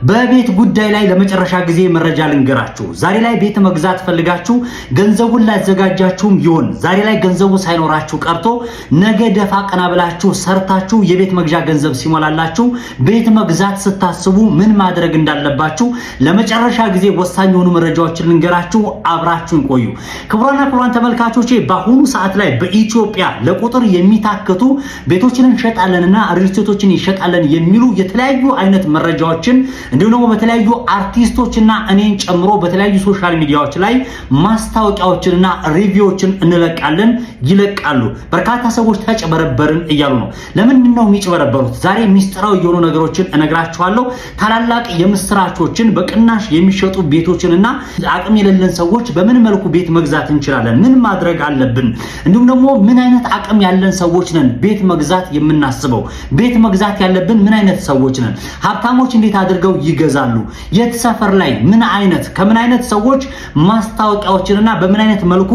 በቤት ጉዳይ ላይ ለመጨረሻ ጊዜ መረጃ ልንገራችሁ። ዛሬ ላይ ቤት መግዛት ፈልጋችሁ ገንዘቡን ላዘጋጃችሁም ይሁን ዛሬ ላይ ገንዘቡ ሳይኖራችሁ ቀርቶ ነገ ደፋ ቀና ብላችሁ ሰርታችሁ የቤት መግዣ ገንዘብ ሲሞላላችሁ ቤት መግዛት ስታስቡ ምን ማድረግ እንዳለባችሁ ለመጨረሻ ጊዜ ወሳኝ የሆኑ መረጃዎችን ልንገራችሁ። አብራችሁን ቆዩ። ክቡራና ክቡራን ተመልካቾቼ በአሁኑ ሰዓት ላይ በኢትዮጵያ ለቁጥር የሚታከቱ ቤቶችን እንሸጣለንና ሪል ስቴቶችን ይሸጣለን የሚሉ የተለያዩ አይነት መረጃዎችን እንዲሁም ደግሞ በተለያዩ አርቲስቶችና እኔን ጨምሮ በተለያዩ ሶሻል ሚዲያዎች ላይ ማስታወቂያዎችንና ሪቪዎችን እንለቃለን ይለቃሉ። በርካታ ሰዎች ተጨበረበርን እያሉ ነው። ለምንድን ነው የሚጨበረበሩት? ዛሬ ሚስጥራዊ የሆኑ ነገሮችን እነግራችኋለሁ። ታላላቅ የምስራቾችን በቅናሽ የሚሸጡ ቤቶችንና አቅም የሌለን ሰዎች በምን መልኩ ቤት መግዛት እንችላለን? ምን ማድረግ አለብን? እንዲሁም ደግሞ ምን አይነት አቅም ያለን ሰዎች ነን ቤት መግዛት የምናስበው? ቤት መግዛት ያለብን ምን አይነት ሰዎች ነን? ሀብታሞች እንዴት አድርገው ይገዛሉ? የት ሰፈር ላይ ከምን አይነት ሰዎች ማስታወቂያዎችንና በምን አይነት መልኩ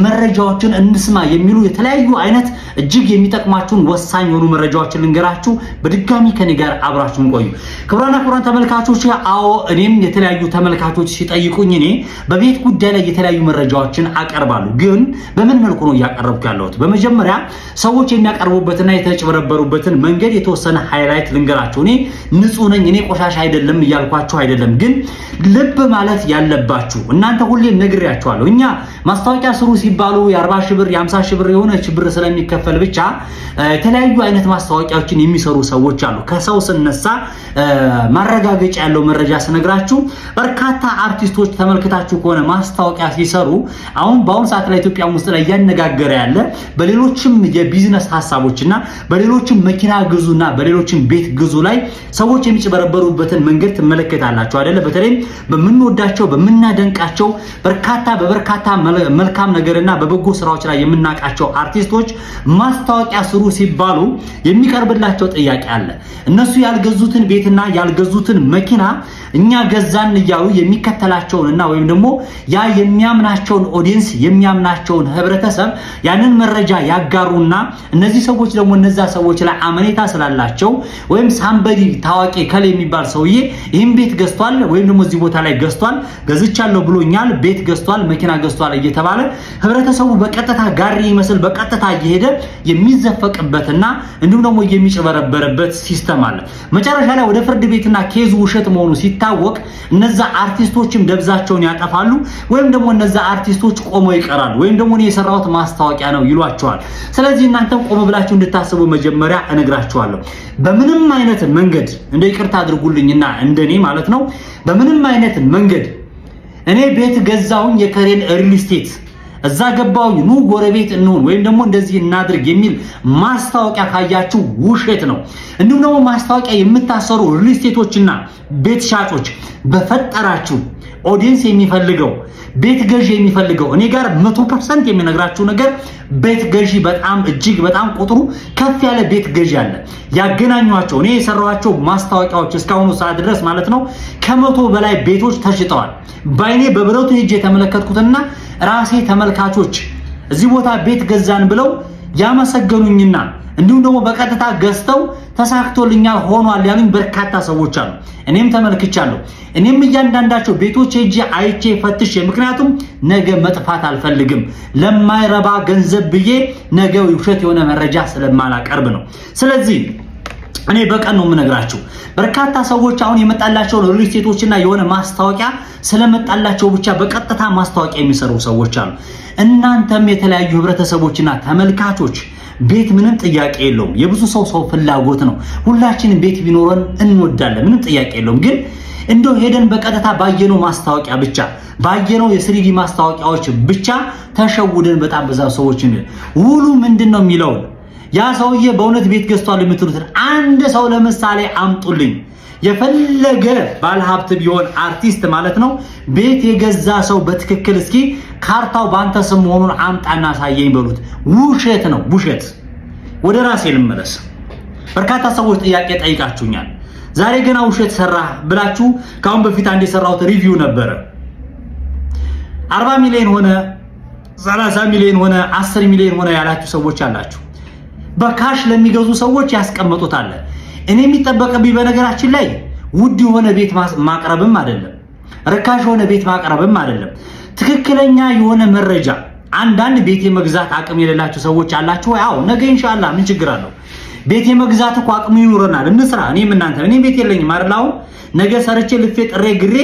መረጃዎችን እንስማ የሚሉ የተለያዩ አይነት እጅግ የሚጠቅማችሁን ወሳኝ የሆኑ መረጃዎችን ልንገራችሁ። በድጋሚ ከኔ ጋር አብራችሁን ቆዩ። ክቡራና ክቡራን ተመልካቾች፣ አዎ እኔም የተለያዩ ተመልካቾች ሲጠይቁኝ እኔ በቤት ጉዳይ ላይ የተለያዩ መረጃዎችን አቀርባለሁ። ግን በምን መልኩ ነው እያቀረብኩ ያለሁት? በመጀመሪያ ሰዎች የሚያቀርቡበትና የተጨበረበሩበትን መንገድ የተወሰነ ሃይላይት ልንገራችሁ። እኔ ንጹህ ነኝ፣ እኔ ቆሻሻ አይደለም እያልኳችሁ አይደለም። ግን ልብ ማለት ያለባችሁ እናንተ ሁሌም ነግሬያችኋለሁ። እኛ ማስታወቂያ ስሩ ሲባሉ የ40 ሺህ ብር የ50 ሺህ ብር የሆነ ብር ስለሚከፈል ብቻ የተለያዩ አይነት ማስታወቂያዎችን የሚሰሩ ሰዎች አሉ። ከሰው ስነሳ ማረጋገጫ ያለው መረጃ ስነግራችሁ በርካታ አርቲስቶች ተመልክታችሁ ከሆነ ማስታወቂያ ሲሰሩ በአሁን ሰዓት ላይ ኢትዮጵያ ውስጥ ላይ እያነጋገረ ያለ በሌሎችም የቢዝነስ ሐሳቦችና በሌሎችም መኪና ግዙና በሌሎችም ቤት ግዙ ላይ ሰዎች የሚጨበረበሩበትን መንገድ ትመለከታላችሁ አይደለ? በተለይ በምንወዳቸው በመናደንቃቸው በበርካታ መልካም ነገርና በበጎ ስራዎች ላይ የምናቃቸው አርቲስቶች ማስታወቂያ ስሩ ሲባሉ የሚቀርብላቸው ጥያቄ አለ። እነሱ ያልገዙትን ቤትና ያልገዙትን መኪና እኛ ገዛን እያሉ የሚከተላቸውንና ወይም ደግሞ ያ የሚያምናቸውን ኦዲየንስ የሚያምናቸውን ህብረተሰብ ያንን መረጃ ያጋሩና እነዚህ ሰዎች ደግሞ እነዛ ሰዎች ላይ አመኔታ ስላላቸው ወይም ሳምበዲ ታዋቂ ከለ የሚባል ሰውዬ ይህን ቤት ገዝቷል ወይም ደግሞ እዚህ ቦታ ላይ ገዝቷል ገዝቻለሁ ብሎኛል ቤት ገዝቷል መኪና ገዝቷል እየተባለ ህብረተሰቡ በቀጥታ ጋሪ ይመስል በቀጥታ እየሄደ የሚዘፈቅበትና እንዲሁም ደግሞ የሚጨበረበረበት ሲስተም አለ። መጨረሻ ላይ ወደ ፍርድ ቤትና ኬዙ ውሸት መሆኑ ሲታወቅ እነዛ አርቲስቶችም ደብዛቸውን ያጠፋሉ ወይም ደግሞ እነዛ አርቲስቶች ቆመው ይቀራሉ ወይም ደግሞ እኔ የሰራሁት ማስታወቂያ ነው ይሏቸዋል። ስለዚህ እናንተም ቆም ብላችሁ እንድታስቡ መጀመሪያ እነግራችኋለሁ። በምንም አይነት መንገድ እንደ ይቅርታ አድርጉልኝና እንደኔ ማለት ነው በምንም አይነት መንገድ እኔ ቤት ገዛውኝ የከሬን ሪል ስቴት እዛ ገባውኝ ኑ ጎረቤት እንሁን ወይም ደግሞ እንደዚህ እናድርግ የሚል ማስታወቂያ ካያችሁ ውሸት ነው። እንዲሁም ደግሞ ማስታወቂያ የምታሰሩ ሪል ስቴቶችና ቤት ሻጮች በፈጠራችሁ ኦዲየንስ የሚፈልገው ቤት ገዢ የሚፈልገው እኔ ጋር 100% የሚነግራችሁ ነገር ቤት ገዢ በጣም እጅግ በጣም ቁጥሩ ከፍ ያለ ቤት ገዢ አለ። ያገናኙአቸው እኔ የሰራኋቸው ማስታወቂያዎች እስካሁኑ ሰዓት ድረስ ማለት ነው ከ100 በላይ ቤቶች ተሽጠዋል። ባይኔ በብረቱ ሄጄ የተመለከትኩትና ራሴ ተመልካቾች እዚህ ቦታ ቤት ገዛን ብለው ያመሰገኑኝና እንዲሁም ደግሞ በቀጥታ ገዝተው ተሳክቶልኛል ሆኗል ያሉኝ በርካታ ሰዎች አሉ። እኔም ተመልክቻለሁ። እኔም እያንዳንዳቸው ቤቶች ሄጄ አይቼ ፈትሼ ምክንያቱም ነገ መጥፋት አልፈልግም ለማይረባ ገንዘብ ብዬ ነገ ውሸት የሆነ መረጃ ስለማላቀርብ ነው። ስለዚህ እኔ በቀን ነው የምነግራችሁ። በርካታ ሰዎች አሁን የመጣላቸው ሪል ስቴቶችና የሆነ ማስታወቂያ ስለመጣላቸው ብቻ በቀጥታ ማስታወቂያ የሚሰሩ ሰዎች አሉ። እናንተም የተለያዩ ህብረተሰቦችና ተመልካቾች ቤት ምንም ጥያቄ የለውም። የብዙ ሰው ፍላጎት ነው። ሁላችንም ቤት ቢኖረን እንወዳለን፣ ምንም ጥያቄ የለውም። ግን እንደው ሄደን በቀጥታ ባየነው ማስታወቂያ ብቻ ባየነው የ3D ማስታወቂያዎች ብቻ ተሸውደን በጣም በዛ ሰዎች ውሉ ምንድነው የሚለው ያ ሰውዬ በእውነት ቤት ገዝቷል የምትሉት አንድ ሰው ለምሳሌ አምጡልኝ። የፈለገ ባለሀብት ቢሆን አርቲስት ማለት ነው ቤት የገዛ ሰው በትክክል እስኪ ካርታው ባንተ ስም መሆኑን አምጣና ሳየኝ በሉት። ውሸት ነው ውሸት። ወደ ራሴ ልመለስ። በርካታ ሰዎች ጥያቄ ጠይቃችሁኛል። ዛሬ ገና ውሸት ሰራ ብላችሁ ካሁን በፊት አንድ የሰራሁት ሪቪው ነበረ። 40 ሚሊዮን ሆነ 30 ሚሊዮን ሆነ 10 ሚሊዮን ሆነ ያላችሁ ሰዎች አላችሁ። በካሽ ለሚገዙ ሰዎች ያስቀምጡታል። እኔ የሚጠበቅብኝ በነገራችን ላይ ውድ የሆነ ቤት ማቅረብም አይደለም፣ ርካሽ የሆነ ቤት ማቅረብም አይደለም። ትክክለኛ የሆነ መረጃ። አንዳንድ ቤት የመግዛት አቅም የሌላችሁ ሰዎች አላችሁ። አዎ ነገ ኢንሻአላህ ምን ችግር አለው? ቤት የመግዛት እኮ አቅሙ ይኖረናል፣ እንስራ። እኔ ቤት የለኝም አይደል? አሁን ነገ ሰርቼ ልፌ ጥሬ ግሬ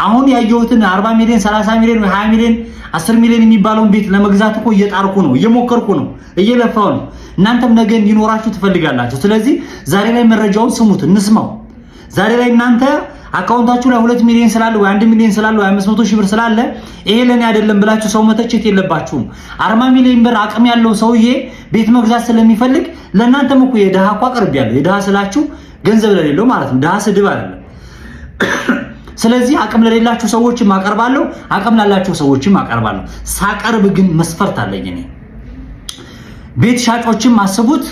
አሁን ያየሁትን 40 ሚሊዮን 30 ሚሊዮን 20 ሚሊዮን 10 ሚሊዮን የሚባለውን ቤት ለመግዛት እኮ እየጣርኩ ነው፣ እየሞከርኩ ነው፣ እየለፋው ነው። እናንተም ነገ እንዲኖራችሁ ትፈልጋላችሁ። ስለዚህ ዛሬ ላይ መረጃውን ስሙት፣ እንስማው። ዛሬ ላይ እናንተ አካውንታችሁ ላይ 2 ሚሊዮን ስላለ ወይ 1 ሚሊዮን ስላለ ወይ 500 ሺህ ብር ስላለ ይሄ ለኔ አይደለም ብላችሁ ሰው መተቸት የለባችሁም። 40 ሚሊዮን ብር አቅም ያለው ሰውዬ ቤት መግዛት ስለሚፈልግ ለእናንተም እኮ የድሃ እኮ አቀርቢያለሁ። የድሃ ስላችሁ ገንዘብ ለሌለው ማለት ነው። ድሃ ስድብ አይደለም። ስለዚህ አቅም ለሌላችሁ ሰዎችም አቀርባለሁ፣ አቅም ላላችሁ ሰዎችም አቀርባለሁ። ሳቀርብ ግን መስፈርት አለኝ እኔ። ቤት ሻጮችም አስቡት፣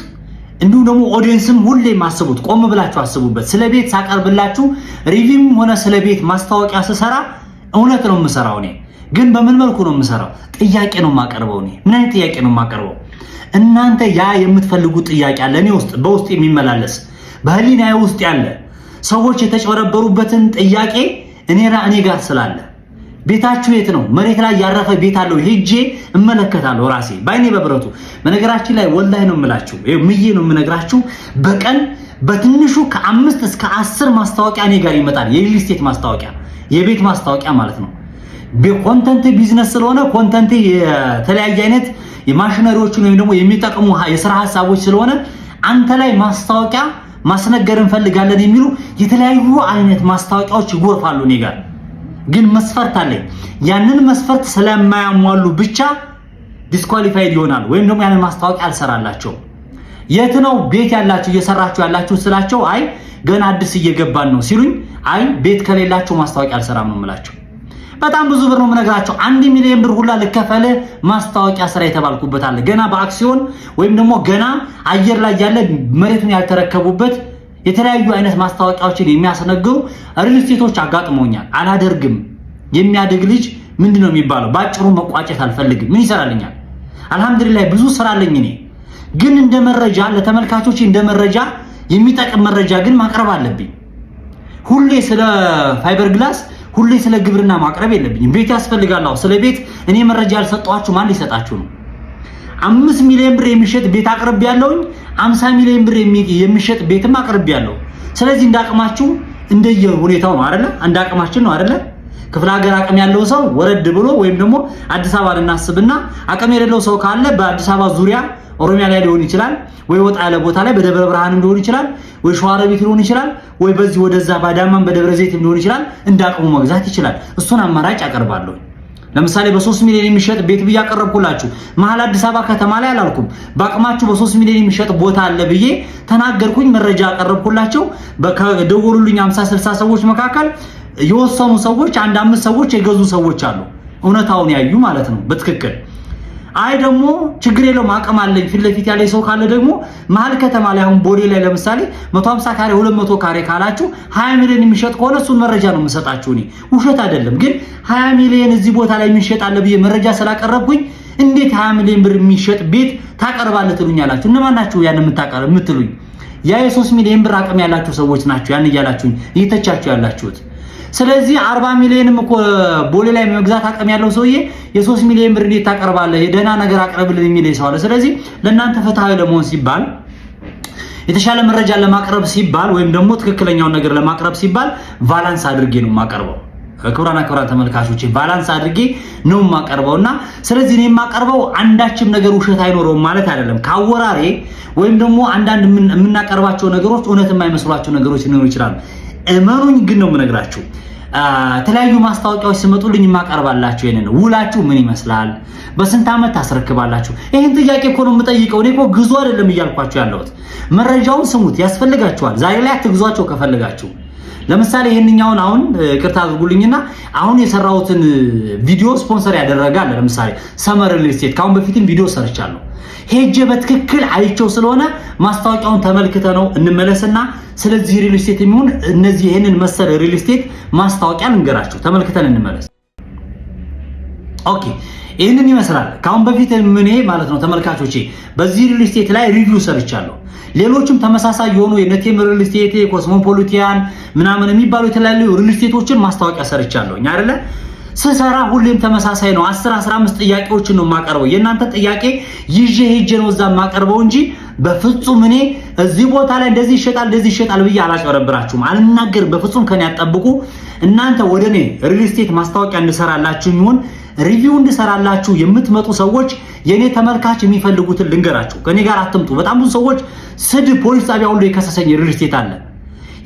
እንዲሁም ደግሞ ኦዲየንስም ሁሌም አስቡት፣ ቆም ብላችሁ አስቡበት። ስለ ቤት ሳቀርብላችሁ ሪቪውም ሆነ ስለ ቤት ማስታወቂያ ስሰራ እውነት ነው የምሰራው። እኔ ግን በምን መልኩ ነው የምሰራው? ጥያቄ ነው የማቀርበው። እኔ ምን አይነት ጥያቄ ነው የማቀርበው? እናንተ ያ የምትፈልጉት ጥያቄ አለ እኔ ውስጥ በውስጥ የሚመላለስ በህሊናዬ ውስጥ ያለ ሰዎች የተጨበረበሩበትን ጥያቄ እኔ ጋር ስላለ ቤታችሁ የት ነው? መሬት ላይ ያረፈ ቤት አለው? ሄጄ እመለከታለሁ ራሴ ባይኔ በብረቱ። በነገራችን ላይ ወላሂ ነው የምላችሁ፣ ምዬ ነው የምነግራችሁ። በቀን በትንሹ ከ5 እስከ 10 ማስታወቂያ እኔ ጋር ይመጣል። የሪል ስቴት ማስታወቂያ፣ የቤት ማስታወቂያ ማለት ነው። በኮንተንት ቢዝነስ ስለሆነ ኮንተንት የተለያየ አይነት የማሽነሪዎችን ወይም ደግሞ የሚጠቅሙ የሥራ ሐሳቦች ስለሆነ አንተ ላይ ማስታወቂያ ማስነገር እንፈልጋለን የሚሉ የተለያዩ አይነት ማስታወቂያዎች ይጎርፋሉ እኔ ጋር። ግን መስፈርት አለኝ። ያንን መስፈርት ስለማያሟሉ ብቻ ዲስኳሊፋይድ ይሆናሉ ወይም ደግሞ ያንን ማስታወቂያ አልሰራላቸው። የት ነው ቤት ያላችሁ እየሰራችሁ ያላችሁ ስላቸው አይ ገና አዲስ እየገባን ነው ሲሉኝ አይ ቤት ከሌላችሁ ማስታወቂያ አልሰራም ነው የምላቸው። በጣም ብዙ ብር ነው የምነግራቸው። 1 ሚሊዮን ብር ሁላ ልከፈለ ማስታወቂያ ስራ የተባልኩበት አለ። ገና በአክሲዮን ወይም ደግሞ ገና አየር ላይ ያለ መሬቱን ያልተረከቡበት የተለያዩ አይነት ማስታወቂያዎችን የሚያስነግሩ ሪል ስቴቶች አጋጥመውኛል። አላደርግም። የሚያድግ ልጅ ምንድነው የሚባለው? ባጭሩ መቋጨት አልፈልግም። ምን ይሰራልኛል? አልহামዱሊላህ ብዙ ስራ አለኝ እኔ። ግን እንደ መረጃ ለተመልካቾች እንደ መረጃ የሚጠቅም መረጃ ግን ማቅረብ አለብኝ። ሁሌ ስለ ፋይበር ግላስ ሁሌ ስለ ግብርና ማቅረብ የለብኝም። ቤት ያስፈልጋል። ስለ ቤት እኔ መረጃ ያልሰጣችሁ ማን ሊሰጣችሁ ነው? 5 ሚሊዮን ብር የሚሸጥ ቤት አቅርብ ያለውኝ 50 ሚሊዮን ብር የሚሸጥ ቤትም አቅርብ ያለው። ስለዚህ እንዳቅማችሁ እንደየ ሁኔታው ነው አይደለ? እንዳቅማችን ነው አይደለ? ክፍለ ሀገር አቅም ያለው ሰው ወረድ ብሎ ወይም ደግሞ አዲስ አበባ ልናስብና አቅም የሌለው ሰው ካለ በአዲስ አበባ ዙሪያ ኦሮሚያ ላይ ሊሆን ይችላል፣ ወይ ወጣ ያለ ቦታ ላይ በደብረ ብርሃንም ሊሆን ይችላል፣ ወይ ሸዋሮቢት ሊሆን ይችላል፣ ወይ በዚህ ወደዛ ባዳማም በደብረ ዘይትም ሊሆን ይችላል። እንዳቅሙ መግዛት ይችላል። እሱን አማራጭ አቀርባለሁ። ለምሳሌ በ3 ሚሊዮን የሚሸጥ ቤት ብዬ አቀረብኩላችሁ። መሀል አዲስ አበባ ከተማ ላይ አላልኩም። በአቅማችሁ በ3 ሚሊዮን የሚሸጥ ቦታ አለ ብዬ ተናገርኩኝ። መረጃ አቀረብኩላችሁ። ከደወሉልኝ 50 60 ሰዎች መካከል የወሰኑ ሰዎች 1-5 ሰዎች የገዙ ሰዎች አሉ። እውነታውን ያዩ ማለት ነው በትክክል። አይ ደግሞ ችግር የለውም አቅም አለኝ ፊት ለፊት ያለ ሰው ካለ ደግሞ መሀል ከተማ ላይ አሁን ቦሌ ላይ ለምሳሌ 150 ካሬ 200 ካሬ ካላችሁ 20 ሚሊዮን የሚሸጥ ከሆነ እሱን መረጃ ነው የምሰጣችሁ እኔ። ውሸት አይደለም። ግን 20 ሚሊዮን እዚህ ቦታ ላይ የሚሸጥ አለ ብዬ መረጃ ስላቀረብኩኝ እንዴት 20 ሚሊዮን ብር የሚሸጥ ቤት ታቀርባለህ ትሉኛላችሁ? እነማን ናችሁ ያን የምትሉኝ? ያ የ3 ሚሊዮን ብር አቅም ያላችሁ ሰዎች ናችሁ ያን እያላችሁኝ እየተቻችሁ ያላችሁት። ስለዚህ 40 ሚሊዮንም እኮ ቦሌ ላይ መግዛት አቅም ያለው ሰውዬ የ3 ሚሊዮን ብር እንዴት ታቀርባለህ? የደህና ነገር አቅርብልን የሚል ሰው አለ። ስለዚህ ለእናንተ ፍትሃዊ ለመሆን ሲባል የተሻለ መረጃ ለማቅረብ ሲባል ወይም ደግሞ ትክክለኛውን ነገር ለማቅረብ ሲባል ቫላንስ አድርጌ ነው የማቀርበው። ክቡራን ተመልካቾች ቫላንስ አድርጌ ነው የማቀርበውና ስለዚህ እኔ የማቀርበው አንዳችም ነገር ውሸት አይኖረውም ማለት አይደለም። ካወራሬ ወይም ደግሞ አንዳንድ የምናቀርባቸው ነገሮች እውነት የማይመስሏቸው ነገሮች ሊኖሩ ይችላሉ። እመኑኝ ግን ነው የምነግራችሁ። ተለያዩ ማስታወቂያዎች ሲመጡልኝ የማቀርባላችሁ ይሄን ነው። ውላችሁ ምን ይመስላል? በስንት ዓመት ታስረክባላችሁ? ይሄን ጥያቄ እኮ ነው የምጠይቀው። እኔ እኮ ግዙ አይደለም እያልኳችሁ ያለሁት። መረጃውን ስሙት፣ ያስፈልጋችኋል። ዛሬ ላይ አትግዟቸው ከፈለጋችሁ። ለምሳሌ ይሄንኛውን አሁን ይቅርታ አድርጉልኝና አሁን የሰራሁትን ቪዲዮ ስፖንሰር ያደረጋል። ለምሳሌ ሰመር ሪል ስቴት ካሁን በፊትም ቪዲዮ ሰርቻለሁ። ሄጄ በትክክል አይቼው ስለሆነ ማስታወቂያውን ተመልክተ ነው እንመለስና ስለዚህ ሪል ስቴት የሚሆን እነዚህ ይሄንን መሰለ ሪል ስቴት ማስታወቂያ እንገራችሁ ተመልክተን እንመለስ። ኦኬ ይሄንን ይመስላል። ካሁን በፊት ምን ማለት ነው ተመልካቾቼ በዚህ ሪል ስቴት ላይ ሪቪው ሰርቻለሁ። ሌሎችም ተመሳሳይ የሆኑ የነቴም ሪል ስቴት ኮስሞፖሊቲያን ምናምን የሚባሉ የተለያዩ ሪል ስቴቶችን ማስታወቂያ ሰርቻለሁ አይደለ? ስሰራ ሁሌም ተመሳሳይ ነው። 10-15 ጥያቄዎችን ነው የማቀርበው። የእናንተ ጥያቄ ይዤ ሄጄ ነው እዛ የማቀርበው እንጂ በፍጹም እኔ እዚህ ቦታ ላይ እንደዚህ ይሸጣል ብዬ አላጭበረብራችሁም፣ አልናገርም። በፍጹም ከኔ ያጠብቁ። እናንተ ወደኔ ሪል ስቴት ማስታወቂያ እንድሰራላችሁ ይሁን ሪቪው እንድሰራላችሁ የምትመጡ ሰዎች የኔ ተመልካች የሚፈልጉትን ልንገራችሁ። ከኔ ጋር አትምጡ። በጣም ብዙ ሰዎች ፖሊስ ጣቢያ ሁሉ የከሰሰኝ ሪል ስቴት አለ።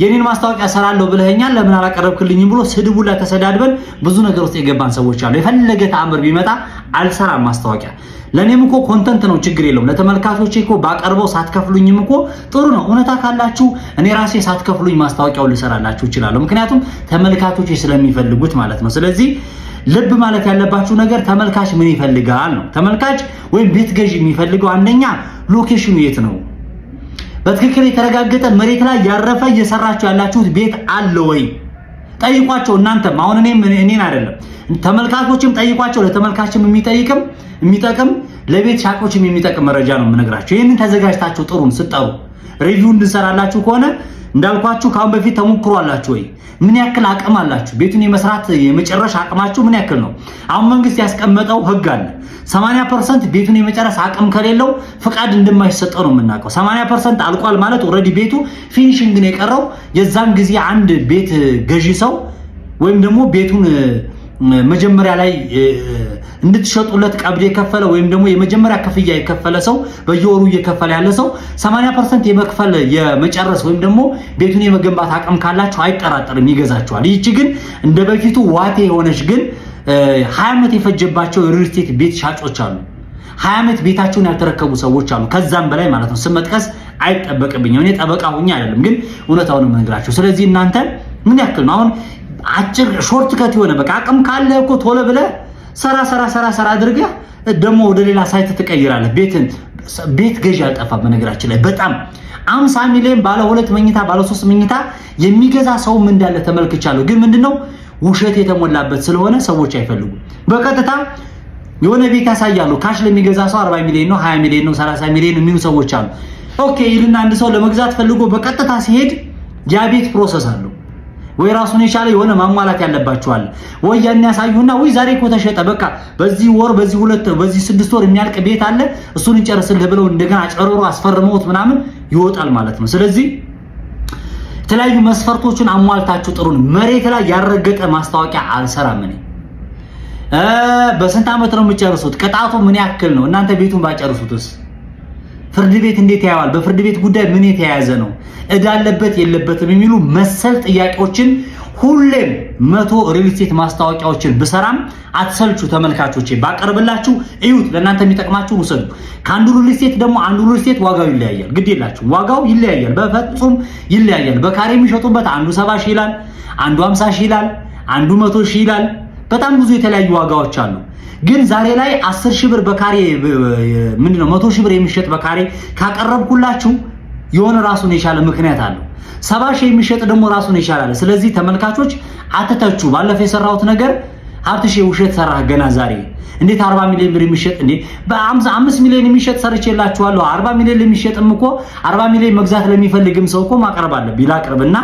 የኔን ማስታወቂያ ሰራለሁ ብለኸኛል ለምን አላቀረብክልኝም ብሎ ስድቡ ላይ ተሰዳድበን ብዙ ነገር ውስጥ የገባን ሰዎች አሉ። የፈለገ ተአምር ቢመጣ አልሰራም ማስታወቂያ። ለኔም እኮ ኮንተንት ነው፣ ችግር የለውም። ለተመልካቾቼ እኮ ባቀርበው ሳትከፍሉኝም እኮ ጥሩ ነው። እውነታ ካላችሁ እኔ ራሴ ሳትከፍሉኝ ማስታወቂያው ልሰራላችሁ እችላለሁ። ምክንያቱም ተመልካቾቼ ስለሚፈልጉት ማለት ነው። ስለዚህ ልብ ማለት ያለባችሁ ነገር ተመልካች ምን ይፈልጋል ነው። ተመልካች ወይም ቤት ገዢ የሚፈልገው አንደኛ ሎኬሽኑ የት ነው፣ በትክክል የተረጋገጠ መሬት ላይ ያረፈ እየሰራችሁ ያላችሁት ቤት አለ ወይ ጠይቋቸው። እናንተም አሁን እኔን አይደለም ተመልካቾችም ጠይቋቸው። ለተመልካችም የሚጠቅም ለቤት ሻጮችም የሚጠቅም መረጃ ነው የምነግራችሁ። ይሄንን ተዘጋጅታችሁ ጥሩን ስጠሩ ሪቪው እንድሰራላችሁ ከሆነ እንዳልኳችሁ ካሁን በፊት ተሞክሯላችሁ ወይ? ምን ያክል አቅም አላችሁ? ቤቱን የመስራት የመጨረሻ አቅማችሁ ምን ያክል ነው? አሁን መንግስት ያስቀመጠው ህግ አለ። 80% ቤቱን የመጨረስ አቅም ከሌለው ፍቃድ እንደማይሰጠው ነው የምናውቀው። 80% አልቋል ማለት ኦሬዲ ቤቱ ፊኒሺንግ ነው የቀረው። የዛን ጊዜ አንድ ቤት ገዢ ሰው ወይም ደግሞ ቤቱን መጀመሪያ ላይ እንድትሸጡለት ቀብድ የከፈለ ወይም ደግሞ የመጀመሪያ ክፍያ የከፈለ ሰው በየወሩ እየከፈለ ያለ ሰው 80% የመክፈል የመጨረስ ወይም ደግሞ ቤቱን የመገንባት አቅም ካላችሁ አይጠራጠርም ይገዛችኋል። ይህች ግን እንደ በፊቱ ዋቴ የሆነች ግን 20 ዓመት የፈጀባቸው ሪል ስቴት ቤት ሻጮች አሉ። 20 ዓመት ቤታቸውን ያልተረከቡ ሰዎች አሉ። ከዛም በላይ ማለት ነው። ስም መጥቀስ አይጠበቅብኝም። እኔ ጠበቃ ሆኜ አይደለም፣ ግን እውነታውን ነው የምነግራችሁ። ስለዚህ እናንተ ምን ያክል ነው አሁን አጭር ሾርት ከት የሆነ በቃ አቅም ካለ እኮ ቶሎ ብለህ ሰራ አድርገህ ደግሞ ወደ ሌላ ሳይት ትቀይራለህ። ቤት ገዢ አልጠፋም። በነገራችን ላይ በጣም 50 ሚሊዮን ባለ 2 መኝታ ባለ 3 መኝታ የሚገዛ ሰውም እንዳለ ተመልክቻለሁ። ግን ምንድነው ውሸት የተሞላበት ስለሆነ ሰዎች አይፈልጉም። በቀጥታ የሆነ ቤት ያሳያሉ። ካሽ ለሚገዛ ሰው 40 ሚሊዮን ነው 20 ሚሊዮን ነው 30 ሚሊዮን የሚሉ ሰዎች አሉ። ኦኬ ይልና አንድ ሰው ለመግዛት ፈልጎ በቀጥታ ሲሄድ ያ ቤት ፕሮሰስ አለው ወይ ራሱን የቻለ የሆነ ማሟላት ያለባቸዋል። ወይ ያን ያሳዩና ወይ ዛሬ እኮ ተሸጠ በቃ በዚህ ወር በዚህ 6 ወር የሚያልቅ ቤት አለ እሱን እንጨርስልህ ብለው እንደገና አጨረሩ አስፈርመውት ምናምን ይወጣል ማለት ነው። ስለዚህ የተለያዩ መስፈርቶችን አሟልታችሁ ጥሩን መሬት ላይ ያረገጠ ማስታወቂያ አልሰራም እኔ። በስንት ዓመት ነው የምትጨርሱት? ቅጣቱ ምን ያክል ነው? እናንተ ቤቱን ባጨርሱትስ ፍርድ ቤት እንዴት ያያዋል? በፍርድ ቤት ጉዳይ ምን የተያያዘ ነው? እዳ አለበት የለበትም የሚሉ መሰል ጥያቄዎችን ሁሌም 100 ሪል ስቴት ማስታወቂያዎችን ብሰራም አትሰልቹ ተመልካቾቼ። ባቀርብላችሁ እዩት፣ ለእናንተ የሚጠቅማችሁ ውሰዱ። ከአንዱ ሪል ስቴት ደግሞ አንዱ ሪል ስቴት ዋጋው ይለያያል። ግድ የላችሁ ዋጋው ይለያያል፣ በፍጹም ይለያያል። በካሬ የሚሸጡበት አንዱ 70 ሺህ ይላል፣ አንዱ 50 ሺህ ይላል፣ አንዱ 100 ሺህ ይላል። በጣም ብዙ የተለያዩ ዋጋዎች አሉ። ግን ዛሬ ላይ 10 ሺህ ብር በካሬ ምንድነው 100 ሺህ ብር የሚሸጥ በካሬ ካቀረብኩላችሁ የሆነ ራሱን የቻለ ምክንያት አለው። 70 ሺህ የሚሸጥ ደግሞ ራሱን ይቻላል። ስለዚህ ተመልካቾች አትተቹ። ባለፈው የሰራሁት ነገር ሀብትሽ ውሸት ሰራህ ገና ዛሬ እንዴት 40 ሚሊዮን ብር የሚሸጥ እንዴ በ5 ሚሊዮን የሚሸጥ ሰርቼላችኋለሁ። 40 ሚሊዮን የሚሸጥም እኮ 40 ሚሊዮን መግዛት ለሚፈልግም ሰው እኮ ማቀርብ አለብኝ። ላቅርብና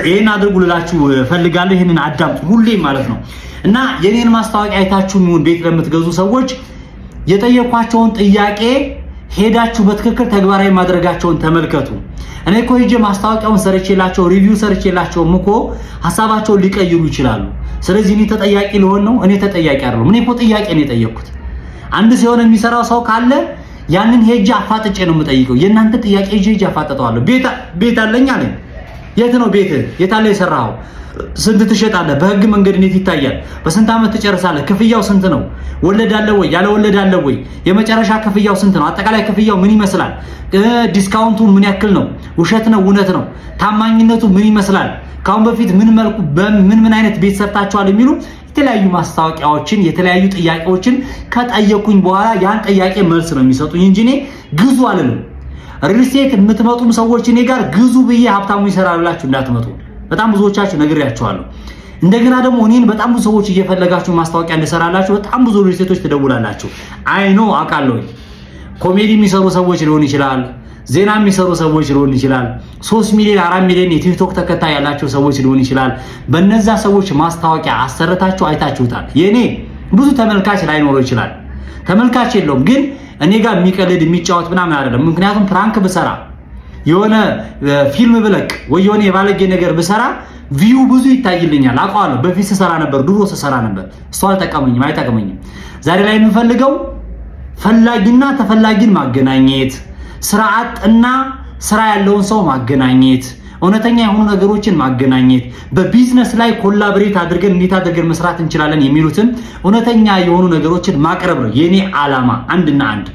ይሄን አድርጉ ልላችሁ ፈልጋለሁ። ይሄንን አዳምጡ ሁሌ ማለት ነው። እና የኔን ማስታወቂያ አይታችሁ ምን ቤት ለምትገዙ ሰዎች የጠየኳቸውን ጥያቄ ሄዳችሁ በትክክል ተግባራዊ ማድረጋቸውን ተመልከቱ። እኔ እኮ ሄጄ ማስታወቂያውን ሰርቼላቸው ሪቪው ሰርቼላቸው እኮ ሐሳባቸውን ሊቀይሩ ይችላሉ። ስለዚህ እኔ ተጠያቂ ልሆን ነው? እኔ ተጠያቂ አይደለም። እኔ እኮ ጥያቄ ነው የጠየቅኩት። አንድ ሲሆን የሚሰራው ሰው ካለ ያንን ሄጄ አፋጥጬ ነው የምጠይቀው። የእናንተ ጥያቄ ሄጄ አፋጥጠዋለሁ። ቤት አለኝ አለኝ። የት ነው ቤት? የት አለ የሰራው? ስንት ትሸጣለህ? በህግ መንገድ እንዴት ይታያል? በስንት ዓመት ትጨርሳለህ? ክፍያው ስንት ነው? ወለድ አለ ወይ? ያለ ወለድ አለ ወይ? የመጨረሻ ክፍያው ስንት ነው? አጠቃላይ ክፍያው ምን ይመስላል? ዲስካውንቱ ምን ያክል ነው? ውሸት ነው እውነት ነው? ታማኝነቱ ምን ይመስላል? ካሁን በፊት ምን መልኩ ምን አይነት ቤት ሰርታችኋል? የሚሉ የተለያዩ ማስታወቂያዎችን የተለያዩ ጥያቄዎችን ከጠየቁኝ በኋላ ያን ጥያቄ መልስ ነው የሚሰጡኝ እንጂ እኔ ግዙ አልልም። ሪል ስቴት የምትመጡም ሰዎች እኔ ጋር ግዙ ብዬ ሀብታሙ ይሰራል ብላችሁ እንዳትመጡ። በጣም ብዙዎቻችሁ ነግሬያችኋለሁ። እንደገና ደግሞ እኔን በጣም ብዙ ሰዎች እየፈለጋችሁ ማስታወቂያ እንድሰራላችሁ በጣም ብዙ ሪልስቴቶች ትደውላላችሁ። አይኖ አውቃለሁ። ኮሜዲ የሚሰሩ ሰዎች ሊሆን ይችላል፣ ዜና የሚሰሩ ሰዎች ሊሆን ይችላል፣ 3 ሚሊዮን 4 ሚሊዮን የቲክቶክ ተከታይ ያላቸው ሰዎች ሊሆን ይችላል። በእነዛ ሰዎች ማስታወቂያ አሰርታችሁ አይታችሁታል። የኔ ብዙ ተመልካች ላይኖረው ይችላል፣ ተመልካች የለውም፣ ግን እኔ ጋር የሚቀልድ የሚጫወት ምናምን አይደለም። ምክንያቱም ፕራንክ ብሰራ የሆነ ፊልም ብለቅ ወይ የሆነ የባለጌ ነገር ብሰራ ቪው ብዙ ይታይልኛል። አውቀዋለሁ። በፊት ስሰራ ነበር፣ ድሮ ስሰራ ነበር። እሱ አልጠቀመኝም፣ አይጠቅመኝም። ዛሬ ላይ የምፈልገው ፈላጊና ተፈላጊን ማገናኘት፣ ስራ አጥና ስራ ያለውን ሰው ማገናኘት፣ እውነተኛ የሆኑ ነገሮችን ማገናኘት፣ በቢዝነስ ላይ ኮላቦሬት አድርገን እንዴት አድርገን መስራት እንችላለን የሚሉትን እውነተኛ የሆኑ ነገሮችን ማቅረብ ነው የኔ ዓላማ አንድና አንድ።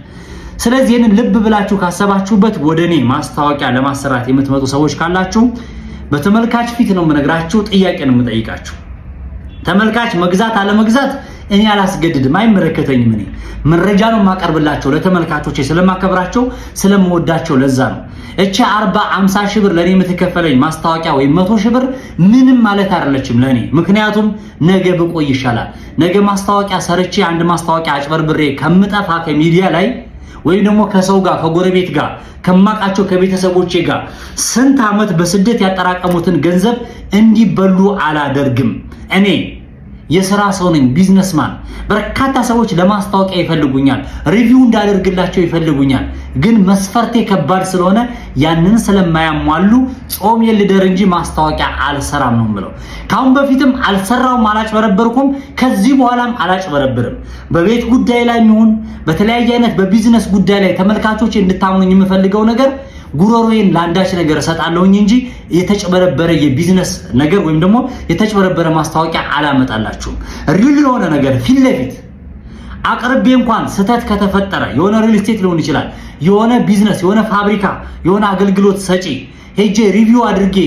ስለዚህ ይህንን ልብ ብላችሁ ካሰባችሁበት ወደኔ ማስታወቂያ ለማሰራት የምትመጡ ሰዎች ካላችሁ በተመልካች ፊት ነው የምነግራችሁ፣ ጥያቄ ነው የምጠይቃችሁ። ተመልካች መግዛት አለመግዛት እኔ አላስገድድም፣ አይመለከተኝም። እኔ መረጃ ነው የማቀርብላቸው ለተመልካቾቼ፣ ስለማከብራቸው ስለምወዳቸው። ለዛ ነው እቺ 40-50 ሺህ ብር ለኔ የምትከፈለኝ ማስታወቂያ ወይም 100 ሺህ ብር ምንም ማለት አይደለችም ለኔ። ምክንያቱም ነገ ብቆይ ይሻላል። ነገ ማስታወቂያ ሰርቼ አንድ ማስታወቂያ አጭበርብሬ ከምጠፋ ከሚዲያ ላይ ወይም ደግሞ ከሰው ጋር ከጎረቤት ጋር ከማቃቸው ከቤተሰቦቼ ጋር ስንት ዓመት በስደት ያጠራቀሙትን ገንዘብ እንዲበሉ አላደርግም። እኔ የሥራ ሰው ነኝ፣ ቢዝነስማን። በርካታ ሰዎች ለማስታወቂያ ይፈልጉኛል፣ ሪቪው እንዳደርግላቸው ይፈልጉኛል። ግን መስፈርቴ ከባድ ስለሆነ ያንን ስለማያሟሉ ጾም የልደር እንጂ ማስታወቂያ አልሰራም ነው የምለው። ካሁን በፊትም አልሰራውም፣ አላጭበረበርኩም፣ ከዚህ በኋላም አላጭበረብርም። በቤት ጉዳይ ላይ የሚሆን በተለያየ አይነት በቢዝነስ ጉዳይ ላይ ተመልካቾች እንድታምኑኝ የምፈልገው ነገር ጉሮሮዬን ለአንዳች ነገር እሰጣለሁኝ እንጂ የተጨበረበረ የቢዝነስ ነገር ወይም ደግሞ የተጨበረበረ ማስታወቂያ አላመጣላችሁም። ሪል የሆነ ነገር ፊት ለፊት አቅርቤ እንኳን ስህተት ከተፈጠረ የሆነ ሪል ስቴት ሊሆን ይችላል፣ የሆነ ቢዝነስ፣ የሆነ ፋብሪካ፣ የሆነ አገልግሎት ሰጪ ሄጄ ሪቪው አድርጌ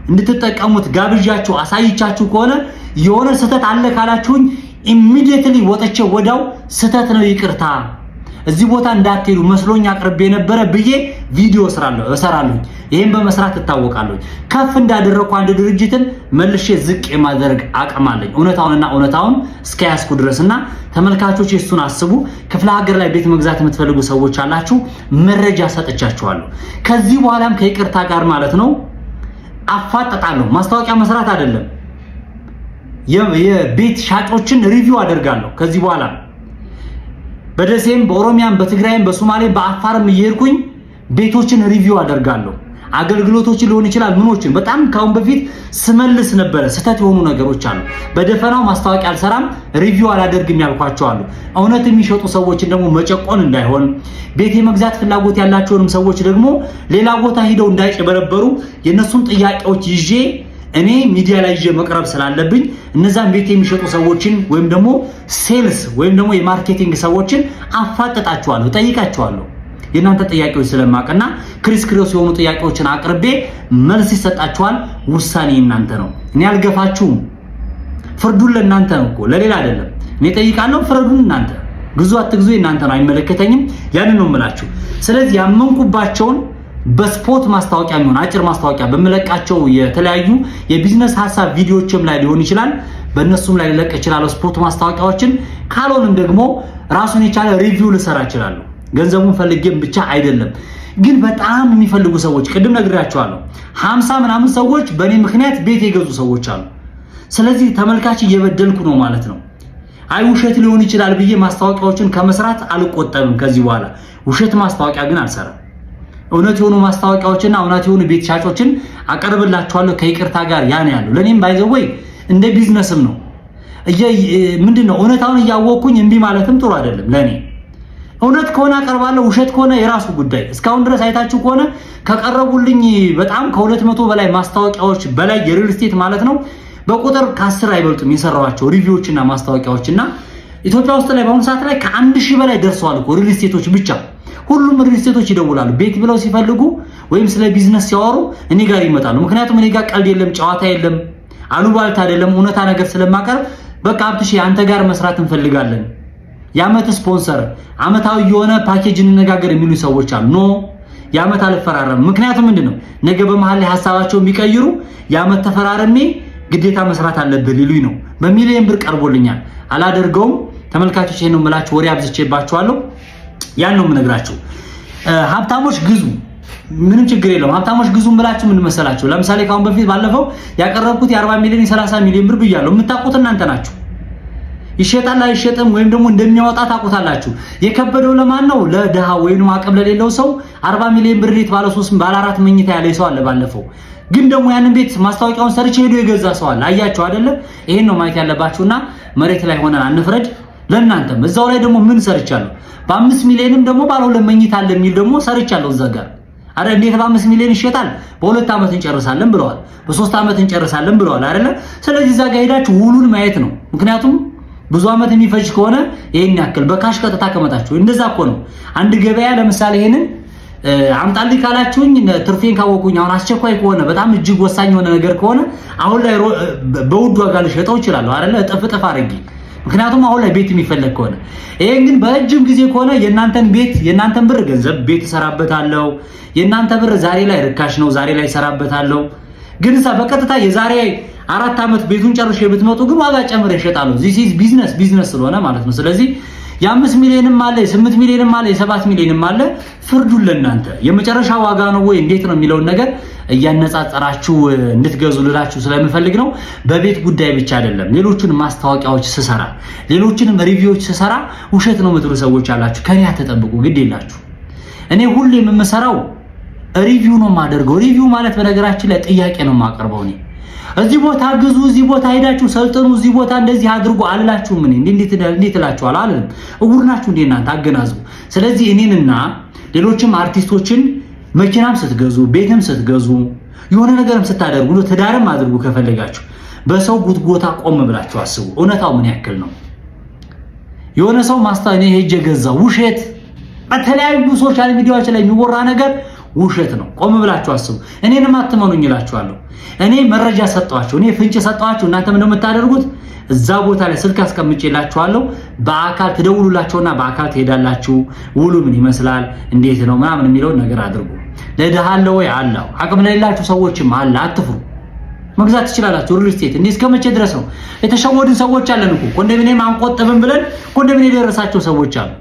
እንድትጠቀሙት ጋብዣችሁ አሳይቻችሁ ከሆነ የሆነ ስህተት አለ ካላችሁኝ ኢሚዲየትሊ ወጥቼ ወዳው ስህተት ነው ይቅርታ እዚህ ቦታ እንዳትሄዱ መስሎኝ አቅርቤ የነበረ ብዬ ቪዲዮ እሰራለሁ። ይሄን በመስራት እታወቃለሁ። ከፍ እንዳደረኩ አንድ ድርጅትን መልሼ ዝቅ የማድረግ አቅም አለኝ፣ እውነታውን እስከያዝኩ ድረስና ተመልካቾች እሱን አስቡ። ክፍለ ሀገር ላይ ቤት መግዛት የምትፈልጉ ሰዎች አላችሁ፣ መረጃ ሰጥቻችኋለሁ። ከዚህ በኋላም ከይቅርታ ጋር ማለት ነው አፋጠጣለሁ። ማስታወቂያ መስራት አይደለም፣ የቤት ሻጮችን ሪቪው አደርጋለሁ ከዚህ በኋላ በደሴም በኦሮሚያም በትግራይም በሶማሌም በአፋርም እየሄድኩኝ ቤቶችን ሪቪው አደርጋለሁ። አገልግሎቶችን ሊሆን ይችላል ምኖችን በጣም ካሁን በፊት ስመልስ ነበረ። ስህተት የሆኑ ነገሮች አሉ። በደፈናው ማስታወቂያ አልሰራም፣ ሪቪው አላደርግም ያልኳቸው አሉ። እውነት የሚሸጡ ሰዎችን ደግሞ መጨቆን እንዳይሆን፣ ቤት የመግዛት ፍላጎት ያላቸውንም ሰዎች ደግሞ ሌላ ቦታ ሄደው እንዳይጨበረበሩ የነሱን ጥያቄዎች ይዤ እኔ ሚዲያ ላይ ይዤ መቅረብ ስላለብኝ እነዛን ቤት የሚሸጡ ሰዎችን ወይም ደግሞ ሴልስ ወይም ደግሞ የማርኬቲንግ ሰዎችን አፋጠጣቸዋለሁ፣ ጠይቃቸዋለሁ። የእናንተ ጥያቄዎች ስለማቀና ክሪስ የሆኑ ጥያቄዎችን አቅርቤ መልስ ይሰጣቸዋል። ውሳኔ እናንተ ነው። እኔ አልገፋችሁም። ፍርዱን ለእናንተ ነው እኮ ለሌላ አይደለም። እኔ ጠይቃለሁ፣ ፍርዱን እናንተ። ግዙ አትግዙ እናንተ ነው፣ አይመለከተኝም። ያንን ነው የምላችሁ። ስለዚህ ያመንኩባቸውን በስፖት ማስታወቂያ የሚሆን አጭር ማስታወቂያ በመለቃቸው የተለያዩ የቢዝነስ ሐሳብ ቪዲዮዎችም ላይ ሊሆን ይችላል፣ በእነሱም ላይ ልለቅ እችላለሁ ስፖት ማስታወቂያዎችን። ካልሆነም ደግሞ ራሱን የቻለ ሪቪው ልሰራ እችላለሁ። ገንዘቡን ፈልጌም ብቻ አይደለም። ግን በጣም የሚፈልጉ ሰዎች ቅድም ነግሬያቸዋለሁ፣ 50 ምናምን ሰዎች በእኔ ምክንያት ቤት የገዙ ሰዎች አሉ። ስለዚህ ተመልካች እየበደልኩ ነው ማለት ነው። አይ ውሸት ሊሆን ይችላል ብዬ ማስታወቂያዎችን ከመስራት አልቆጠብም። ከዚህ በኋላ ውሸት ማስታወቂያ ግን አልሰራም። እውነት የሆኑ ማስታወቂያዎችና እውነት የሆኑ ቤት ሻጮችን አቀርብላችኋለሁ ከይቅርታ ጋር። ያን ያለው ለኔም ባይዘወይ እንደ ቢዝነስም ነው። ምንድነው እውነታውን እያወቅኩኝ እምቢ ማለትም ጥሩ አይደለም ለኔ። እውነት ከሆነ አቀርባለሁ፣ ውሸት ከሆነ የራሱ ጉዳይ። እስካሁን ድረስ አይታችሁ ከሆነ ከቀረቡልኝ በጣም ከ200 በላይ ማስታወቂያዎች በላይ የሪል ስቴት ማለት ነው በቁጥር ከ10 አይበልጡም የሰራዋቸው ሪቪዎችና ማስታወቂያዎችና ኢትዮጵያ ውስጥ ላይ በአሁኑ ሰዓት ላይ ከ1000 በላይ ደርሰዋል እኮ ሪል ስቴቶች ብቻ። ሁሉም ሪል ስቴቶች ይደውላሉ ቤት ብለው ሲፈልጉ ወይም ስለ ቢዝነስ ሲያወሩ እኔ ጋር ይመጣሉ። ምክንያቱም እኔ ጋር ቀልድ የለም፣ ጨዋታ የለም፣ አሉባልታ አይደለም፣ እውነታ ነገር ስለማቀርብ በቃ አብትሽ አንተ ጋር መስራት እንፈልጋለን፣ የዓመት ስፖንሰር፣ ዓመታዊ የሆነ ፓኬጅ እንነጋገር የሚሉ ሰዎች አሉ። ኖ የዓመት አልፈራረም። ምክንያቱም ምንድነው ነገ በመሃል ላይ ሐሳባቸውን ቢቀይሩ የዓመት ተፈራረሜ ግዴታ መስራት አለብህ ሊሉኝ ነው። በሚሊዮን ብር ቀርቦልኛል። አላደርገውም። ተመልካቾች ይሄን ነው የምላችሁ። ወሬ አብዝቼባችኋለሁ። ያን ነው የምነግራችሁ። ሀብታሞች ግዙ፣ ምንም ችግር የለውም። ሀብታሞች ግዙ ብላችሁ ምን መሰላችሁ? ለምሳሌ ካሁን በፊት ባለፈው ያቀረብኩት የ40 ሚሊዮን የ30 ሚሊዮን ብር ብያለሁ። የምታውቁት እናንተ ናችሁ። ይሸጣል አይሸጥም ወይም ደግሞ እንደሚያወጣ ታውቁታላችሁ። የከበደው ለማን ነው? ለድሃ ወይም አቅም ለሌለው ሰው 40 ሚሊዮን ብር ቤት ባለ 3 ባለ 4 መኝታ ያለ ሰው አለ። ባለፈው ግን ደግሞ ያንን ቤት ማስታወቂያውን ሰርቼ ሄዶ የገዛ ሰው አለ። አያችሁ አይደለ? ይሄን ነው ማየት ያለባችሁና መሬት ላይ ሆነን አንፍረድ። ለእናንተም እዛው ላይ ደግሞ ምን ሰርቻለሁ? በ5 ሚሊዮንም ደግሞ ባለ 2 መኝታ አለ የሚል ደግሞ ሰርቻለሁ እዛ ጋር። አረ እንዴት በ5 ሚሊዮን ይሸጣል? በ2 ዓመት እንጨርሳለን ብለዋል። በ3 ዓመት እንጨርሳለን ብለዋል አይደለ? ስለዚህ እዛ ጋር ሄዳችሁ ውሉን ማየት ነው። ምክንያቱም ብዙ ዓመት የሚፈጅ ከሆነ ይሄን ያክል በካሽ ቀጥታ ከመጣችሁ እንደዛ እኮ ነው። አንድ ገበያ ለምሳሌ ይሄንን አምጣልኝ ካላችሁኝ ትርፌን ካወቁኝ አሁን አስቸኳይ ከሆነ በጣም እጅግ ወሳኝ የሆነ ነገር ከሆነ አሁን ላይ በውድ ዋጋ ልሸጠው ይችላል አይደለ? እጥፍ አድርጌ። ምክንያቱም አሁን ላይ ቤት የሚፈልግ ከሆነ ይሄን ግን በእጅም ጊዜ ከሆነ የእናንተን ቤት የእናንተን ብር ገንዘብ ቤት እሰራበታለሁ። የእናንተ ብር ዛሬ ላይ ርካሽ ነው፣ ዛሬ ላይ እሰራበታለሁ። ግን በቀጥታ የዛሬ 4 ዓመት ቤቱን ጨርሼ ብትመጡ ግን ዋጋ ጨምሬ እሸጣለሁ። ዚስ ኢዝ ቢዝነስ ስለሆነ ማለት ነው። ስለዚህ የ5 ሚሊዮንም አለ የ8 ሚሊዮንም አለ የ7 ሚሊዮንም አለ። ፍርዱን ለእናንተ የመጨረሻ ዋጋ ነው ወይ እንዴት ነው የሚለውን ነገር እያነጻጸራችሁ እንድትገዙ ልላችሁ ስለምፈልግ ነው። በቤት ጉዳይ ብቻ አይደለም፣ ሌሎችንም ማስታወቂያዎች ስሰራ፣ ሌሎችንም ሪቪዎች ስሰራ ውሸት ነው የምትሉ ሰዎች አላችሁ። ከኔ አትጠብቁ፣ ግድ የላችሁ። እኔ ሁሌም የምሰራው ሪቪው ነው የማደርገው። ሪቪው ማለት በነገራችን ላይ ጥያቄ ነው የማቀርበው። እኔ እዚህ ቦታ ግዙ፣ እዚህ ቦታ ሄዳችሁ ሰልጥኑ፣ እዚህ ቦታ እንደዚህ አድርጉ አልላችሁም። እኔ እንዴት እላችኋለሁ አልልም። እውር ናችሁ እንዴ እናንተ? አገናዝቡ። ስለዚህ እኔንና ሌሎችም አርቲስቶችን መኪናም ስትገዙ፣ ቤትም ስትገዙ፣ የሆነ ነገርም ስታደርጉ፣ ትዳርም አድርጉ ከፈለጋችሁ በሰው ጉትጎታ ቆም ብላችሁ አስቡ። እውነታው ምን ያክል ነው? የሆነ ሰው እኔ ሄጄ ገዛው ውሸት። በተለያዩ ሶሻል ሚዲያዎች ላይ የሚወራ ነገር ውሸት ነው። ቆም ብላችሁ አስቡ። እኔንም አትመኑኝ እላችኋለሁ። እኔ መረጃ ሰጠኋችሁ፣ እኔ ፍንጭ ሰጠኋችሁ። እናንተም እንደምታደርጉት እዛ ቦታ ላይ ስልክ አስቀምጬላችኋለሁ። በአካል ትደውሉላችሁና በአካል ትሄዳላችሁ። ውሉ ምን ይመስላል እንዴት ነው ምናምን የሚለውን ነገር አድርጉ። ለድሃ አለ ወይ? አለው። አቅም ለሌላችሁ ሰዎችም አለ። አትፍሩ፣ መግዛት ትችላላችሁ። ሪል ስቴት እንዴ እስከ መቼ ድረስ ነው? የተሸወድን ሰዎች አለን እኮ ኮንዶሚኒየም አንቆጥብም ብለን ኮንዶሚኒየም የደረሳቸው ሰዎች አሉ።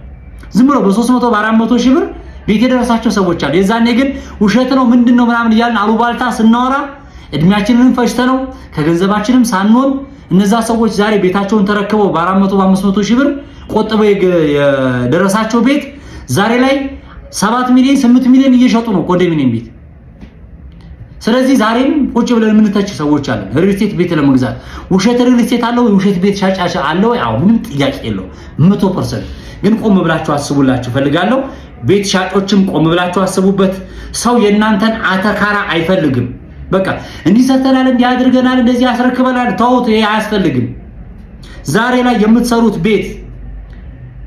ዝም ብሎ በ300 በ400 ሺህ ብር ቤት የደረሳቸው ሰዎች አሉ። የዛኔ ግን ውሸት ነው ምንድነው ምናምን እያልን አሉባልታ ስናወራ እድሜያችንን ፈጅተነው ከገንዘባችንም ሳንሆን እነዛ ሰዎች ዛሬ ቤታቸውን ተረክበው በ400 በ500 ሺህ ብር ቆጥበው የደረሳቸው ቤት ዛሬ ላይ 7 ሚሊዮን 8 ሚሊዮን እየሸጡ ነው ኮንዶሚኒየም ቤት። ስለዚህ ዛሬም ቁጭ ብለን የምንተች ሰዎች አለን። ሪል ስቴት ቤት ለመግዛት ውሸት ሪል ስቴት አለው ወይ? ውሸት ቤት ሻጭ አለው ወይ? አዎ፣ ምንም ጥያቄ የለው 100%። ግን ቆም ብላችሁ አስቡላችሁ ፈልጋለሁ። ቤት ሻጮችም ቆም ብላችሁ አስቡበት። ሰው የእናንተን አተካራ አይፈልግም። በቃ እንዲህ ሰተናል፣ እንዲህ አድርገናል፣ እንደዚህ አስረክበናል፣ ተውት፣ ይሄ አያስፈልግም። ዛሬ ላይ የምትሰሩት ቤት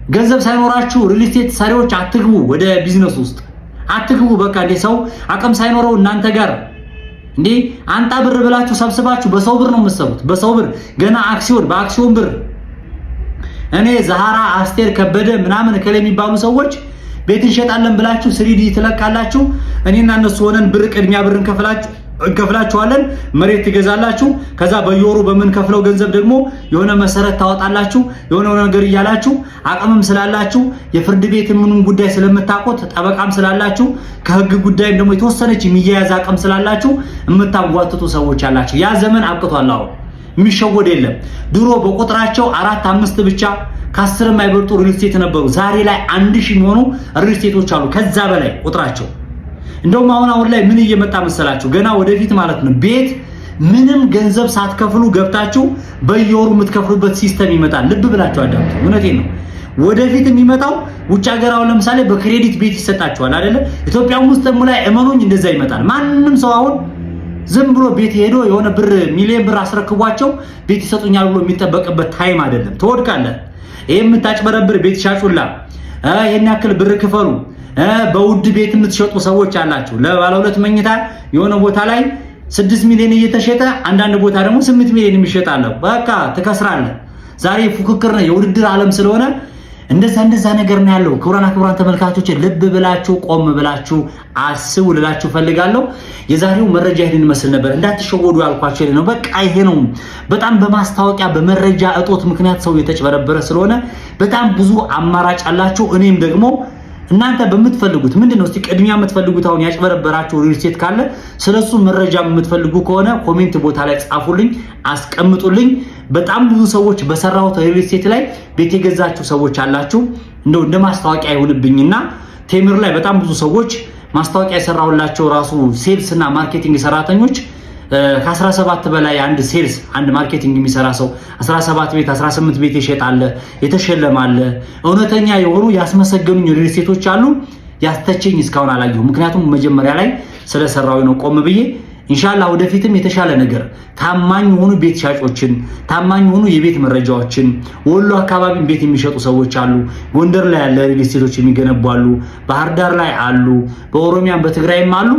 ገንዘብ ሳይኖራችሁ ሪል ስቴት ሰሪዎች አትግቡ፣ ወደ ቢዝነስ ውስጥ አትግቡ። በቃ እንደ ሰው አቅም ሳይኖረው እናንተ ጋር እንዴ አንጣ ብር ብላችሁ ሰብስባችሁ በሰው ብር ነው የምትሰሩት። በሰው ብር ገና በአክሲዮን ብር እኔ ዛሃራ አስቴር ከበደ ምናምን ከለ የሚባሉ ሰዎች ቤት እንሸጣለን ብላችሁ 3D ትለቃላችሁ። እኔና እነሱ ሆነን ብር ቅድሚያ ብር እንከፍላችኋለን። መሬት ትገዛላችሁ። ከዛ በየወሩ በምንከፍለው ገንዘብ ደግሞ የሆነ መሰረት ታወጣላችሁ። የሆነ ነገር እያላችሁ አቅምም ስላላችሁ የፍርድ ቤት ምንም ጉዳይ ስለምታውቁት ጠበቃም ስላላችሁ ከህግ ጉዳይም ደግሞ የተወሰነች የሚያያዝ አቅም ስላላችሁ የምታጓትቱ ሰዎች አላችሁ። ያ ዘመን አብቅቷል። አሁን የሚሸወድ የለም። ድሮ በቁጥራቸው 4-5 ብቻ ከ10 የማይበልጡ ሪል ስቴት ነበሩ። ዛሬ ላይ 1000 የሚሆኑ ሪል ስቴቶች አሉ፣ ከዛ በላይ ቁጥራቸው። እንደውም አሁን ላይ ምን እየመጣ መሰላችሁ? ገና ወደፊት ማለት ነው ቤት ምንም ገንዘብ ሳትከፍሉ ገብታችሁ በየወሩ የምትከፍሉበት ሲስተም ይመጣል። ልብ ብላችሁ አዳምጡ። እውነቴን ነው። ወደፊት የሚመጣው ውጭ ሀገር አሁን ለምሳሌ በክሬዲት ቤት ይሰጣችኋል አይደለ? ኢትዮጵያ ውስጥ ደግሞ ላይ እመኑኝ እንደዛ ይመጣል። ማንንም ሰው አሁን ዝም ብሎ ቤት ሄዶ የሆነ ብር ሚሊዮን ብር አስረክቧቸው ቤት ይሰጡኛል ብሎ የሚጠበቅበት ታይም አይደለም። ትወድቃለህ። ይሄ የምታጭበረብር ቤት ሻጩላ ይሄን ያክል ብር ክፈሉ በውድ ቤት የምትሸጡ ሰዎች አላችሁ። ለባለ 2 መኝታ የሆነ ቦታ ላይ 6 ሚሊዮን እየተሸጠ አንዳንድ ቦታ ደግሞ 8 ሚሊዮን የሚሸጣለው። በቃ ትከስራለህ። ዛሬ ፉክክር ነው፣ የውድድር ዓለም ስለሆነ እንደዛ ነገር ነው ያለው። ክቡራን ተመልካቾች ልብ ብላችሁ ቆም ብላችሁ አስቡ ልላችሁ ፈልጋለሁ። የዛሬው መረጃ ይሄን መስል ነበር። እንዳትሸወዱ ያልኳችሁ ነው። በቃ ይሄ ነው። በጣም በማስታወቂያ በመረጃ እጦት ምክንያት ሰው የተጭበረበረ ስለሆነ በጣም ብዙ አማራጭ አላችሁ። እኔም ደግሞ እናንተ በምትፈልጉት ምንድነው እስቲ ቅድሚያ የምትፈልጉት አሁን ያጭበረበራችሁ ሪል ስቴት ካለ ስለሱ መረጃ የምትፈልጉ ከሆነ ኮሜንት ቦታ ላይ ጻፉልኝ፣ አስቀምጡልኝ። በጣም ብዙ ሰዎች በሰራው ሪል ስቴት ላይ ቤት የገዛችሁ ሰዎች አላችሁ። እንደ ማስታወቂያ ይሁንብኝና ቴምር ላይ በጣም ብዙ ሰዎች ማስታወቂያ የሰራውላቸው ራሱ ሴልስ እና ማርኬቲንግ ሰራተኞች ከ17 በላይ አንድ ማርኬቲንግ የሚሰራ ሰው 17 ቤት 18 ቤት ይሸጣል፣ የተሸለማለ እውነተኛ የሆኑ ያስመሰገኑኝ ሪል ስቴቶች አሉ። ያስተቸኝ እስካሁን አላየሁም። ምክንያቱም መጀመሪያ ላይ ስለሰራው ነው ቆም ብዬ ኢንሻአላህ ወደፊትም የተሻለ ነገር ታማኝ የሆኑ ቤት ሻጮችን ታማኝ የሆኑ የቤት መረጃዎችን ወሎ አካባቢ ቤት የሚሸጡ ሰዎች አሉ። ጎንደር ላይ ያለ ሪል ስቴቶች የሚገነቡ አሉ። ባህር ዳር ላይ አሉ። በኦሮሚያም በትግራይም አሉ።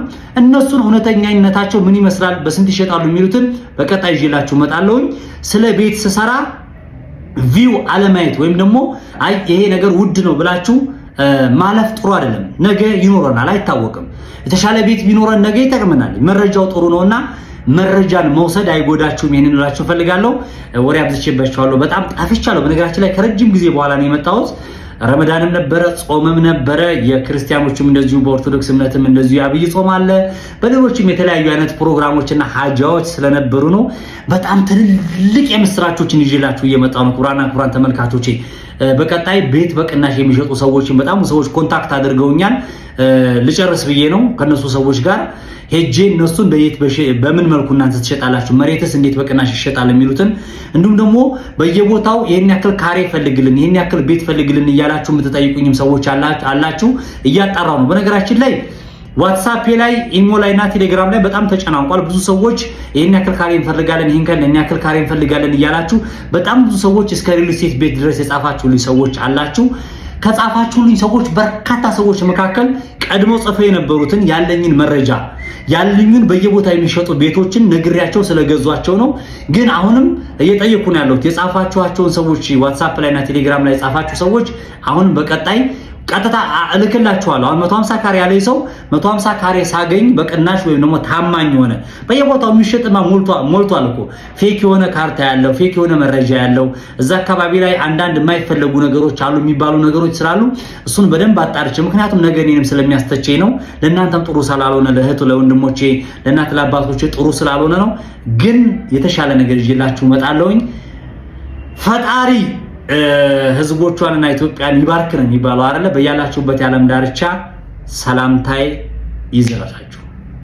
እነሱን እውነተኛነታቸው ምን ይመስላል በስንት ይሸጣሉ የሚሉትን በቀጣይ ይዤላችሁ እመጣለሁ። ስለ ቤት ስሰራ ቪው አለማየት ወይም ደግሞ አይ ይሄ ነገር ውድ ነው ብላችሁ ማለፍ ጥሩ አይደለም። ነገ ይኖረናል አይታወቅም። የተሻለ ቤት ቢኖረን ነገ ይጠቅመናል። መረጃው ጥሩ ነውና መረጃን መውሰድ አይጎዳችሁም። ይሄንን ልላችሁ ፈልጋለሁ። ወሬ አብዝቼባችኋለሁ። በጣም ጣፍቻለሁ። በነገራችን ላይ ከረጅም ጊዜ በኋላ ነው የመጣሁት። ረመዳንም ነበረ፣ ጾምም ነበረ። የክርስቲያኖችም እንደዚሁ በኦርቶዶክስ እምነትም እንደዚሁ አብይ ጾም አለ። በሌሎችም የተለያዩ አይነት ፕሮግራሞችና ሀጃዎች ስለነበሩ ነው። በጣም ትልልቅ የምስራቾችን ይዤላችሁ እየመጣሁ ነው። ክቡራን ተመልካቾቼ በቀጣይ ቤት በቅናሽ የሚሸጡ ሰዎችን በጣም ሰዎች ኮንታክት አድርገውኛል። ልጨርስ ብዬ ነው ከነሱ ሰዎች ጋር ሄጄ እነሱን በምን መልኩ እናንተ ትሸጣላችሁ፣ መሬትስ እንዴት በቅናሽ ይሸጣል የሚሉትን እንዲሁም ደግሞ በየቦታው ይሄን ያክል ካሬ ፈልግልን፣ ይሄን ያክል ቤት ፈልግልን እያላችሁ የምትጠይቁኝም ሰዎች አላችሁ። እያጣራው ነው። በነገራችን ላይ ዋትስአፕ ላይ ኢሞ ላይ እና ቴሌግራም ላይ በጣም ተጨናንቋል። ብዙ ሰዎች ይሄን ያክል ካሬ እንፈልጋለን፣ ይሄን ያክል ካሬ እንፈልጋለን እያላችሁ በጣም ብዙ ሰዎች እስከ ሪል ስቴት ቤት ድረስ የጻፋችሁልኝ ሰዎች አላችሁ። ከጻፋችሁልኝ ሰዎች በርካታ ሰዎች መካከል ቀድሞ ጽፈው የነበሩትን ያለኝን መረጃ ያለኝን በየቦታ የሚሸጡ ቤቶችን ነግሬያቸው ስለገዟቸው ነው። ግን አሁንም እየጠየቁ ነው ያሉት የጻፋችኋቸውን ሰዎች ዋትስአፕ ላይ እና ቴሌግራም ላይ የጻፋችሁ ሰዎች አሁንም በቀጣይ ቀጥታ እልክላችኋለሁ። አሁን 150 ካሬ ያለኝ ሰው 150 ካሬ ሳገኝ በቅናሽ ወይም ደግሞ ታማኝ ሆነ በየቦታው የሚሸጥማ ሞልቷል እኮ ፌክ የሆነ ካርታ ያለው ፌክ የሆነ መረጃ ያለው እዛ አካባቢ ላይ አንዳንድ የማይፈለጉ ነገሮች አሉ የሚባሉ ነገሮች ስላሉ እሱን በደንብ አጣርቼ ምክንያቱም ነገ እኔንም ስለሚያስተቸኝ ነው። ለእናንተም ጥሩ ስላልሆነ ለእህቱ ለወንድሞቼ ለእናት ለአባቶቼ ጥሩ ስላልሆነ ነው። ግን የተሻለ ነገር ይዤላችሁ እመጣለሁኝ። ፈጣሪ ህዝቦቿንና ኢትዮጵያን ይባርክ ነው የሚባለው አይደለ? በያላችሁበት የዓለም ዳርቻ ሰላምታዬ ይዘራችሁ።